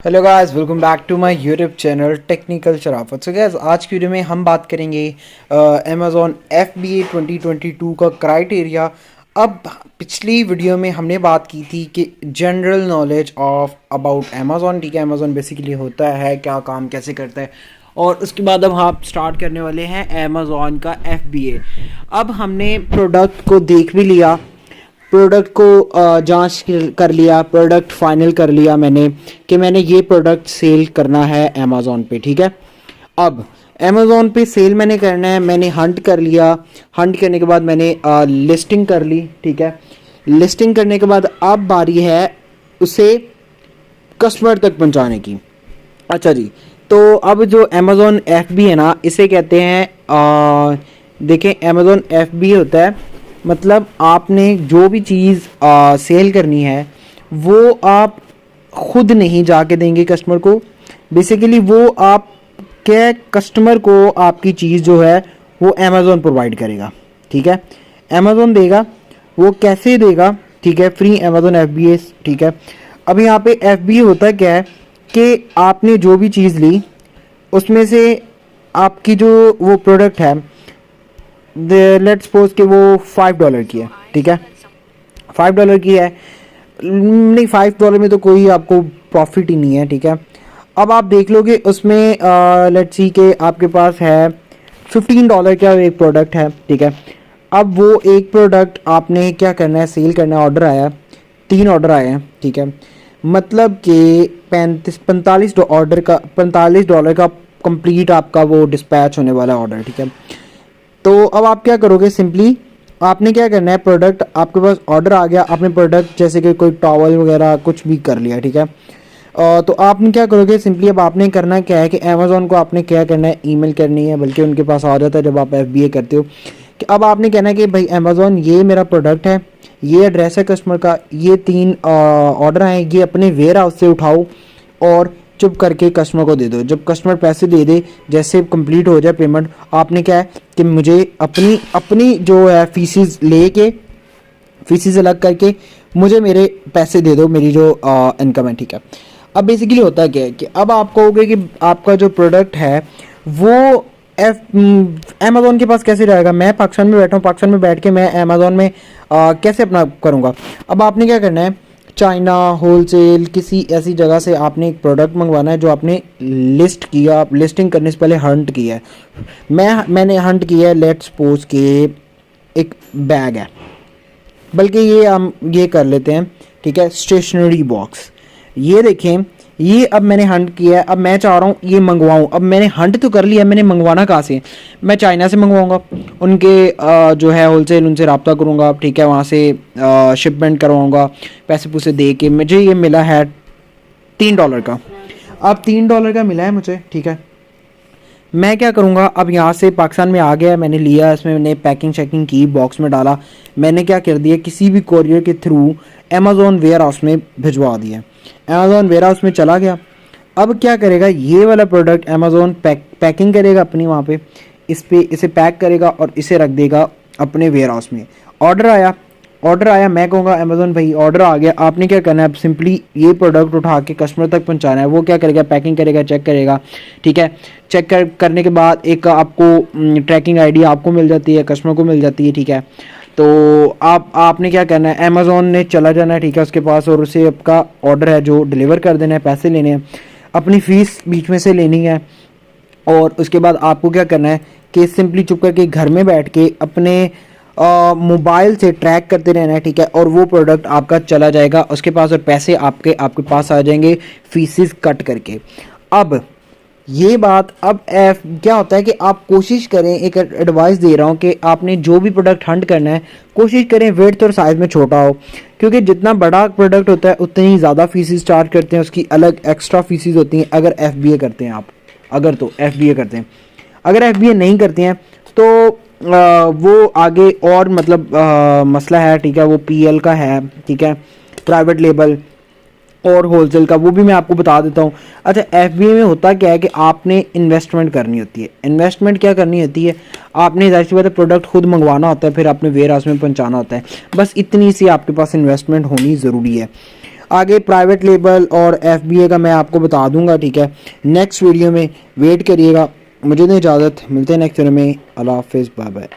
Hello guys, welcome back to my YouTube channel technical Sharafat. So guys, आज की video में हम बात करेंगे अमेज़ॉन FBA 2022 का क्राइटेरिया। अब पिछली वीडियो में हमने बात की थी कि general knowledge of about Amazon, ठीक है, अमेज़ॉन बेसिकली होता है क्या, काम कैसे करता है, और उसके बाद अब हम स्टार्ट करने वाले हैं अमेज़ॉन का FBA। अब हमने प्रोडक्ट को देख भी लिया, प्रोडक्ट को जांच कर लिया, प्रोडक्ट फाइनल कर लिया मैंने कि मैंने ये प्रोडक्ट सेल करना है अमेज़ॉन पे, ठीक है। अब अमेज़ॉन पे सेल मैंने करना है, मैंने हंट कर लिया, हंट करने के बाद मैंने लिस्टिंग कर ली, ठीक है। लिस्टिंग करने के बाद अब बारी है उसे कस्टमर तक पहुंचाने की। अच्छा जी, तो अब जो अमेज़ॉन FB है ना, इसे कहते हैं देखें, अमेज़ॉन FB होता है मतलब आपने जो भी चीज़ सेल करनी है वो आप खुद नहीं जाके देंगे कस्टमर को। बेसिकली वो आप क्या, कस्टमर को आपकी चीज़ जो है वो अमेज़ॉन प्रोवाइड करेगा, ठीक है। अमेज़ॉन देगा, वो कैसे देगा, ठीक है, फ्री अमेज़ॉन FBA, ठीक है। अब यहाँ पे FBA होता क्या है कि आपने जो भी चीज़ ली उसमें से आपकी जो वो प्रोडक्ट है, लेट्स सपोज कि वो $5 की है, ठीक है, $5 की है। नहीं, $5 में तो कोई आपको प्रॉफिट ही नहीं है, ठीक है। अब आप देख लोगे उसमें लेट्स सी के आपके पास है $15 का एक प्रोडक्ट है, ठीक है। अब वो एक प्रोडक्ट आपने क्या करना है, सेल करना है, ऑर्डर आया, 3 ऑर्डर आए हैं, ठीक है। मतलब कि 45 डॉलर का कंप्लीट आपका वो डिस्पैच होने वाला ऑर्डर, ठीक है। तो अब आप क्या करोगे, सिंपली आपने क्या करना है, प्रोडक्ट आपके पास ऑर्डर आ गया, आपने प्रोडक्ट जैसे कि कोई टॉवल वगैरह कुछ भी कर लिया, ठीक है। तो आपने क्या करोगे, सिंपली अब आपने करना क्या है कि अमेज़ॉन को आपने क्या करना है, ईमेल करनी है, बल्कि उनके पास आ जाता है जब आप FBA करते हो कि अब आपने कहना है कि भाई अमेज़ॉन, ये मेरा प्रोडक्ट है, ये एड्रेस है कस्टमर का, ये 3 ऑर्डर आए, ये अपने वेयर हाउस से उठाओ और चुप करके कस्टमर को दे दो। जब कस्टमर पैसे दे दे, जैसे कंप्लीट हो जाए पेमेंट, आपने क्या है कि मुझे अपनी अपनी जो है फीसिस लेके, फीसिस अलग करके मुझे मेरे पैसे दे दो, मेरी जो इनकम है, ठीक है। अब बेसिकली होता क्या है कि अब आप कहोगे कि आपका जो प्रोडक्ट है वो अमेज़ॉन के पास कैसे जाएगा। मैं पाकिस्तान में बैठा हूँ, पाकिस्तान में बैठ के मैं अमेज़ॉन में कैसे अपना करूँगा। अब आपने क्या करना है, चाइना होलसेल किसी ऐसी जगह से आपने एक प्रोडक्ट मंगवाना है जो आपने लिस्ट किया, लिस्टिंग करने से पहले हंट किया है। मैंने हंट किया है, लेट्स सपोज के एक बैग है, बल्कि ये हम ये कर लेते हैं, ठीक है, स्टेशनरी बॉक्स। ये देखें, ये अब मैंने हंट किया है, अब मैं चाह रहा हूँ ये मंगवाऊँ। अब मैंने हंट तो कर लिया, मैंने मंगवाना कहाँ से, मैं चाइना से मंगवाऊँगा, उनके जो है होलसेल, उनसे रब्ता करूँगा, ठीक है, वहाँ से शिपमेंट करवाऊँगा, पैसे पूसे दे के मुझे ये मिला है $3 का। अब $3 का मिला है मुझे, ठीक है। मैं क्या करूँगा, अब यहाँ से पाकिस्तान में आ गया, मैंने लिया, इसमें मैंने पैकिंग शैकिंग की, बॉक्स में डाला, मैंने क्या कर दिया, किसी भी कोरियर के थ्रू अमेज़ॉन वेयर हाउस में भिजवा दिया। अमेज़ॉन वेयर हाउस में चला गया। अब क्या करेगा, ये वाला प्रोडक्ट अमेज़ॉन पैकिंग करेगा अपनी वहाँ पे, इसे पैक करेगा और इसे रख देगा अपने वेयर हाउस में। ऑर्डर आया, मैं कहूँगा अमेज़ॉन भाई ऑर्डर आ गया, आपने क्या करना है, अब सिंपली ये प्रोडक्ट उठा के कस्टमर तक पहुँचाना है। वो क्या करेगा, पैकिंग करेगा, चेक करेगा, ठीक है। चेक करने के बाद एक आपको ट्रैकिंग ID आपको मिल जाती है, कस्टमर को मिल जाती है, ठीक है। तो आपने क्या करना है, अमेज़ॉन ने चला जाना है, ठीक है, उसके पास, और उसे आपका ऑर्डर है जो डिलीवर कर देना है, पैसे लेने हैं, अपनी फ़ीस बीच में से लेनी है। और उसके बाद आपको क्या करना है कि सिंपली चुप करके घर में बैठ के अपने मोबाइल से ट्रैक करते रहना है, ठीक है। और वो प्रोडक्ट आपका चला जाएगा उसके पास और पैसे आपके आपके पास आ जाएंगे, फीसिस कट करके। अब ये बात, अब क्या होता है कि आप कोशिश करें, एक एडवाइस दे रहा हूँ कि आपने जो भी प्रोडक्ट हंट करना है, कोशिश करें वेट और साइज़ में छोटा हो, क्योंकि जितना बड़ा प्रोडक्ट होता है उतनी ही ज़्यादा फीसिस चार्ज करते हैं, उसकी अलग एक्स्ट्रा फीसिस होती हैं अगर FBA करते हैं आप। अगर तो FBA करते हैं, अगर FBA नहीं करते हैं तो वो आगे और मतलब मसला है, ठीक है, वो PL का है, ठीक है, प्राइवेट लेबल और होलसेल का, वो भी मैं आपको बता देता हूँ। अच्छा, FBA में होता क्या है कि आपने इन्वेस्टमेंट करनी होती है। इन्वेस्टमेंट क्या करनी होती है, आपने जाहिर सी बात है प्रोडक्ट खुद मंगवाना होता है, फिर आपने वेयर हाउस में पहुँचाना होता है, बस इतनी सी आपके पास इन्वेस्टमेंट होनी ज़रूरी है। आगे प्राइवेट लेबल और FBA का मैं आपको बता दूंगा, ठीक है, नेक्स्ट वीडियो में। वेट करिएगा। मुझे नहीं इजाज़त, मिलते हैं नेक्स्ट वीडियो में। अल्लाह हाफिज़, बाय बाय।